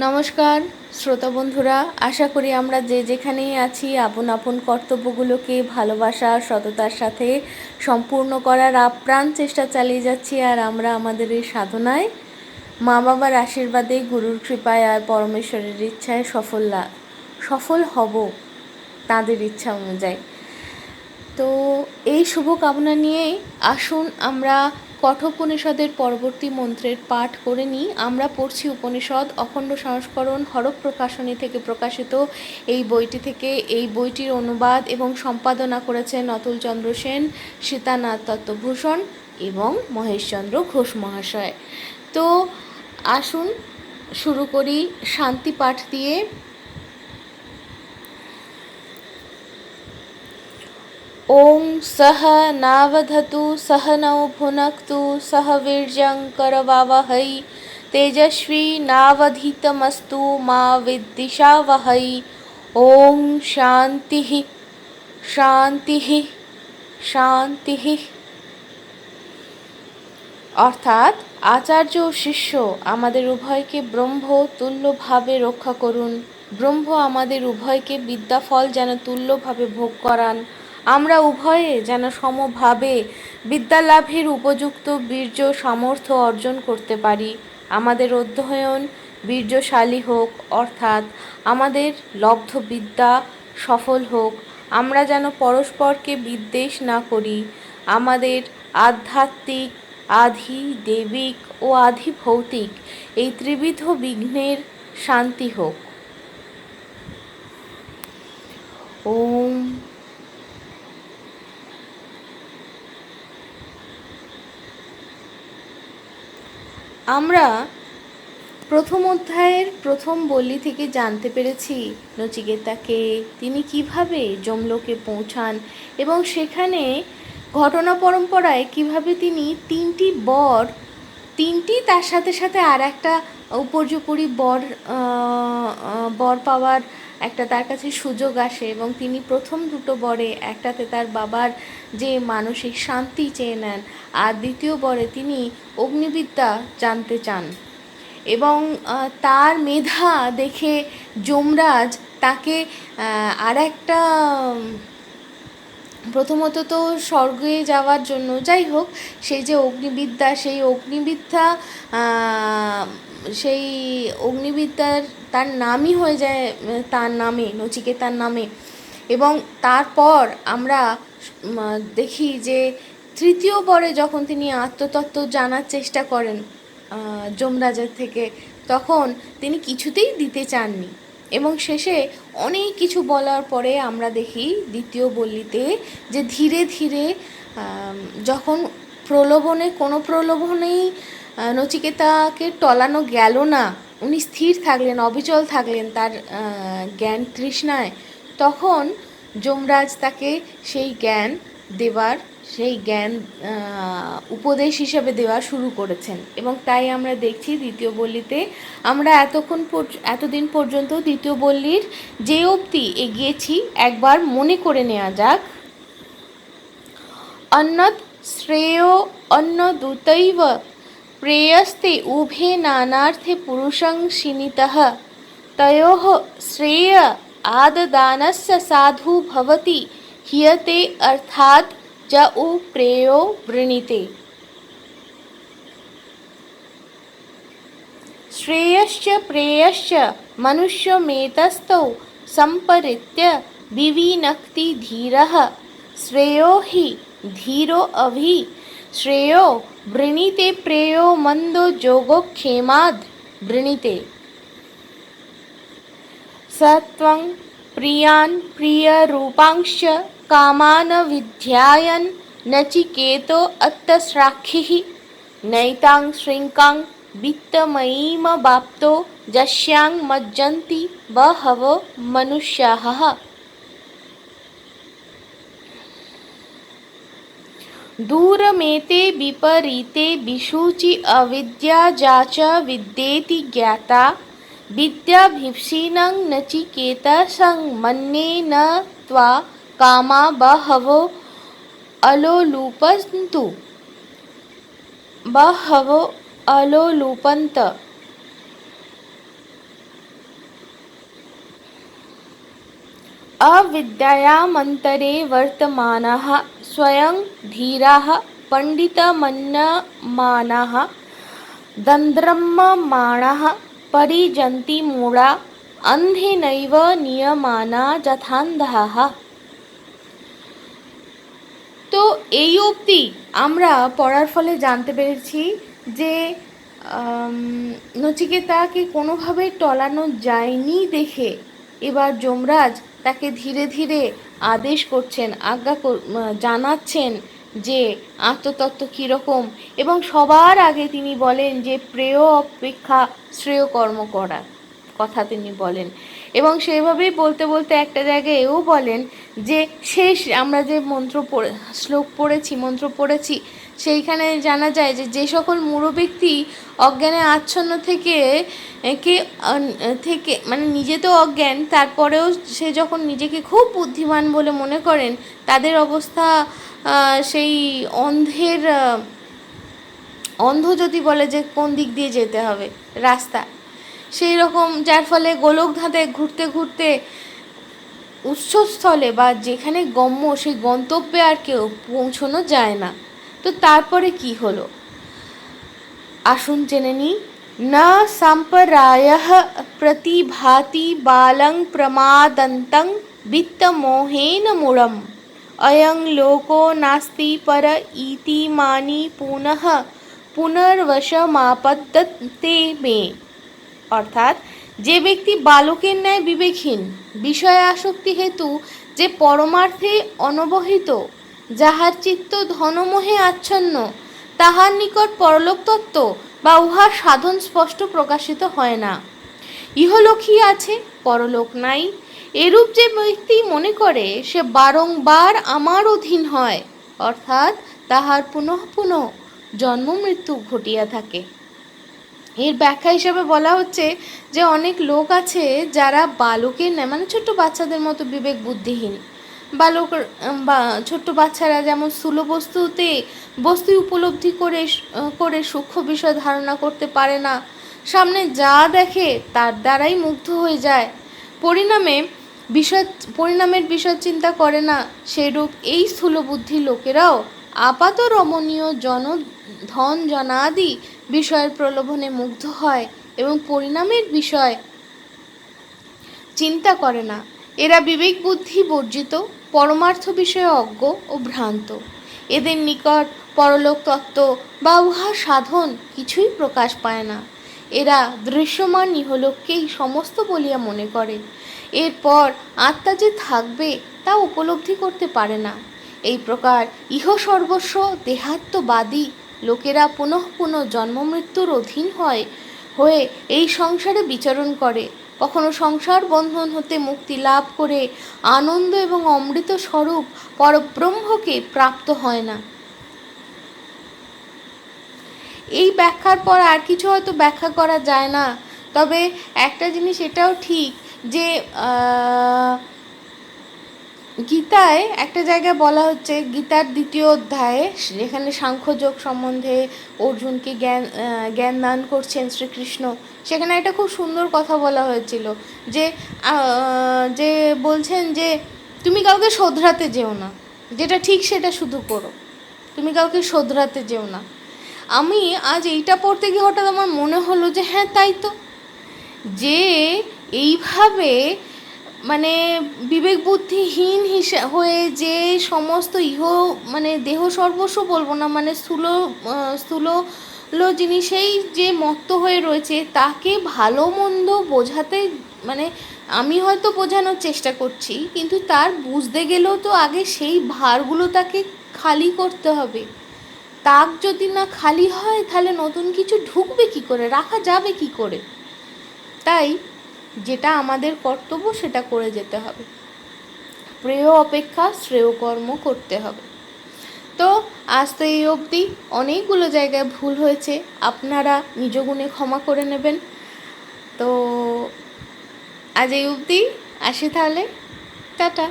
নমস্কার শ্রোতা বন্ধুরা, আশা করি আমরা যে যেখানেই আছি আপন আপন কর্তব্যগুলোকে ভালোবাসা সততার সাথে সম্পূর্ণ করার আপ্রাণ চেষ্টা চালিয়ে যাচ্ছি। আর আমরা আমাদের এই সাধনায় মা বাবার আশীর্বাদে, গুরুর কৃপায় আর পরমেশ্বরের ইচ্ছায় সফল হব তাদের ইচ্ছা অনুযায়ী। তো এই শুভ কামনা নিয়েই আসুন আমরা কঠোপনিষদের পরবর্তী মন্ত্রের পাঠ করে নিই। আমরা পড়ছি উপনিষদ অখণ্ড সংস্করণ হরপ প্রকাশনী থেকে প্রকাশিত এই বইটি থেকে। এই বইটির অনুবাদ এবং সম্পাদনা করেছেন অতুলচন্দ্র সেন, সীতানাথ তত্ত্বভূষণ এবং মহেশচন্দ্র ঘোষ মহাশয়। তো আসুন শুরু করি শান্তি পাঠ দিয়ে। ওং সহ নাবধতু সহনৌ ভুনক্তু সহ বীর্যং করবাবহৈ তেজস্বী নাবধীতমস্তু মা বিদ্বিষাবহৈ। ওং শান্তি শান্তি শান্তি। অর্থাৎ আচার্য ও শিষ্য আমাদের উভয়কে ব্রহ্ম তুল্যভাবে রক্ষা করুন। ব্রহ্ম আমাদের উভয়কে বিদ্যাফল যেন তুল্যভাবে ভোগ করান। আমরা উভয়ে যেন সমভাবে বিদ্যালাভের উপযুক্ত বীর্য সামর্থ্য অর্জন করতে পারি। আমাদের অধ্যয়ন বীর্যশালী হোক, অর্থাৎ আমাদের লব্ধ বিদ্যা সফল হোক। আমরা যেন পরস্পরকে বিদ্বেষ না করি। আমাদের আধ্যাত্মিক, আধি দেবিক ও আধি ভৌতিক এই ত্রিবিধ বিঘ্নের শান্তি হোক। ওম। আমরা প্রথম অধ্যায়ের প্রথম বল্লি থেকে জানতে পেরেছি নচিকেতাকে তিনি কিভাবে যমলোকে পৌঁছান এবং সেখানে ঘটনা পরম্পরায় কিভাবে তিনি তিনটি তার সাথে সাথে আর একটা উপর্যুপরি বর পাওয়ার একটা তার কাছে সুযোগ আসে এবং তিনি প্রথম দুটো বরে একটাতে তার বাবার যে মানসিক শান্তি চেয়ে নেন আর দ্বিতীয় বরে তিনি অগ্নিবিদ্যা জানতে চান এবং তার মেধা দেখে যমরাজ তাকে আর একটা প্রথমত তো স্বর্গে যাওয়ার জন্য, যাই হোক, সেই যে অগ্নিবিদ্যার তার নামই হয়ে যায় তার নামে, নচিকেতার নামে। এবং তারপর আমরা দেখি যে তৃতীয় বরে যখন তিনি আত্মতত্ত্ব জানার চেষ্টা করেন যমরাজের থেকে, তখন তিনি কিছুতেই দিতে চাননি এবং শেষে অনেক কিছু বলার পরে আমরা দেখি দ্বিতীয় বল্লিতে যে ধীরে ধীরে যখন কোনো প্রলোভনেই নচিকেতাকে টলানো গেল না, উনি স্থির থাকলেন, অবিচল থাকলেন তার জ্ঞান তৃষ্ণায়, তখন যমরাজ তাকে সেই জ্ঞান উপদেশ হিসেবে দেওয়া শুরু করেছেন। এবং তাই আমরা দেখছি দ্বিতীয় বল্লিতে আমরা এতদিন পর্যন্ত দ্বিতীয় বল্লির যে অবধি এগিয়েছি একবার মনে করে নেওয়া যাক। অন্যৎ শ্রেয় অন্যদূতৈব প্রেয়স্তে উভে নানার্থে পুরুষং শিনিতঃ তয়োঃ শ্রেয় আদদানস্য সাধু ভবতি হিয়তে অর্থাৎ য উ প্রেयो वृणीते। श्रेयश्च प्रेयश्च मनुष्यमेतस्थौ संपरित्य विविनक्ति धीरः श्रेयो हि धीरो अभि श्रेयो वृणीते प्रेयो मंदो जोगोक्षेमाद् वृणीते। सत्वं प्रियान् प्रियरूपांश्च कामान् विध्यायन् नचिकेतो अत्तस्राक्षिः नैतां श्रृङ्कां वित्तमयीमवाप्तो यस्यां मज्जन्ति बहवो मनुष्याः। दूरमेते विपरीते विशुचि अविद्या जाच विद्येति ज्ञाता विद्याभीप्सिनं नचिकेतसं मन्ये न त्वा कामा बहवो अलोलुपन्त। अविद्यायामन्तरे वर्तमानः स्वयं धीराः पण्डितमन्यमानाः दन्द्रम्यमाणाः परिजन्ति मूढा अन्धेनैव নিয়মানা যথান্ধः। তো এই অবধি আমরা পড়ার ফলে জানতে পেরেছি যে নচিকেতাকে কোনোভাবে টলানো যায়নি দেখে এবার যমরাজ তাকে ধীরে ধীরে আদেশ করছেন, জানাচ্ছেন যে আত্মতত্ত্ব কীরকম, এবং সবার আগে তিনি বলেন যে প্রেয় অপেক্ষা শ্রেয় কর্ম করা কথা তিনি বলেন। এবং সেভাবেই বলতে বলতে একটা জায়গায় এও বলেন যে শেষ আমরা যে মন্ত্র পড়েছি সেইখানে জানা যায় যে যে সকল মূঢ় ব্যক্তি অজ্ঞানে আচ্ছন্ন থেকে মানে নিজে তো অজ্ঞান, তারপরেও সে যখন নিজেকে খুব বুদ্ধিমান বলে মনে করেন তাদের অবস্থা সেই অন্ধ যদি বলে যে কোন দিক দিয়ে যেতে হবে রাস্তা, সেই রকম, যার ফলে গোলক ধাঁধে ঘুরতে ঘুরতে উৎসস্থলে বা যেখানে গম্য সেই গন্তব্যে আর কেউ পৌঁছানো যায় না। তো তারপরে কি হলো আসুন জেনে নিই। না সম্পরায়ঃ প্রতিভাতি বালং প্রমাদন্तं বিত্তমোহেন মূঢ়ম অয়ং লোকো নাস্তি পর ইতি মানি পুনঃ পুনর্বশমাপদ্যতে মে। অর্থাৎ যে ব্যক্তি বালকের ন্যায় বিবেকহীন, বিষয় আসক্তি হেতু যে পরমার্থে অনবহিত, যাহার চিত্ত ধনমোহে আচ্ছন্ন, তাহার নিকট পরলোক তত্ত্ব বা উহার সাধন স্পষ্ট প্রকাশিত হয় না। ইহলোকই আছে, পরলোক নাই, এরূপ যে ব্যক্তি মনে করে সে বারংবার আমার অধীন হয়, অর্থাৎ তাহার পুনঃ পুনঃ জন্ম মৃত্যু ঘটিয়া থাকে। এর ব্যাখ্যা হিসাবে বলা হচ্ছে যে অনেক লোক আছে যারা বালকের ন্যায়, মানে ছোট্ট বাচ্চাদের মতো বিবেক বুদ্ধিহীন। বা ছোট্ট বাচ্চারা যেমন স্থূল বস্তু উপলব্ধি করে সূক্ষ্ম বিষয় ধারণা করতে পারে না, সামনে যা দেখে তার দ্বারাই মুগ্ধ হয়ে যায়, পরিণামের বিষয় চিন্তা করে না, সেরূপ এই স্থূল বুদ্ধি লোকেরাও আপাত রমণীয় ধন জনাদি বিষয়ের প্রলোভনে মুগ্ধ হয় এবং পরিণামের বিষয় চিন্তা করে না। এরা বিবেক বুদ্ধি বর্জিত, পরমার্থ বিষয়ে অজ্ঞ ও ভ্রান্ত। এদের নিকট পরলোক তত্ত্ব বা উহা সাধন কিছুই প্রকাশ পায় না। এরা দৃশ্যমান ইহলোককেই সমস্ত বলিয়া মনে করে, এরপর আত্মা যে থাকবে তা উপলব্ধি করতে পারে না। এই প্রকার ইহ সর্বস্ব দেহাত্মবাদী লোকেরা পুনঃ পুনঃ জন্ম মৃত্যুর অধীন হয়ে এই সংসারে বিচরণ করে, কখনো সংসার বন্ধন হতে মুক্তি লাভ করে আনন্দ এবং অমৃত স্বরূপ পরব্রহ্মকে প্রাপ্ত হয় না। এই ব্যাখ্যার পর আর কিছু হয়তো ব্যাখ্যা করা যায় না, তবে একটা জিনিস এটাও ঠিক যে গীতায় একটা জায়গায় বলা হচ্ছে, গীতার 2য় অধ্যায়ে, যেখানে সাংখ্যযোগ সম্বন্ধে অর্জুনকে জ্ঞান দান করছেন শ্রীকৃষ্ণ, সেখানে একটা খুব সুন্দর কথা বলা হয়েছিল যে বলছেন যে তুমি কাউকে শোধরাতে যেও না, যেটা ঠিক সেটা শুধু করো, তুমি কাউকে শোধরাতে যেও না। আমি আজ এইটা পড়তে গিয়ে হঠাৎ আমার মনে হলো যে হ্যাঁ তাই তো, যে এইভাবে মানে বিবেক বুদ্ধিহীন হয়ে যে সমস্ত দেহ সর্বস্ব বলবো না, মানে স্থূল জিনিসেই যে মত্ত হয়ে রয়েছে, তাকে ভালো মন্দ বোঝাতে, মানে আমি হয়তো বোঝানোর চেষ্টা করছি, কিন্তু তার বুঝতে গেলেও তো আগে সেই ভারগুলো তাকে খালি করতে হবে। তাক যদি না খালি হয় তাহলে নতুন কিছু ঢুকবে কি করে, রাখা যাবে কি করে? তাই যেটা আমাদের কর্তব্য সেটা করে যেতে হবে, প্রেয় অপেক্ষা শ্রেয় কর্ম করতে হবে। তো আজ তো এই অবধি, অনেকগুলো জায়গায় ভুল হয়েছে, আপনারা নিজ গুণে ক্ষমা করে নেবেন। তো আজ এই অবধি আসি তাহলে, টাটা।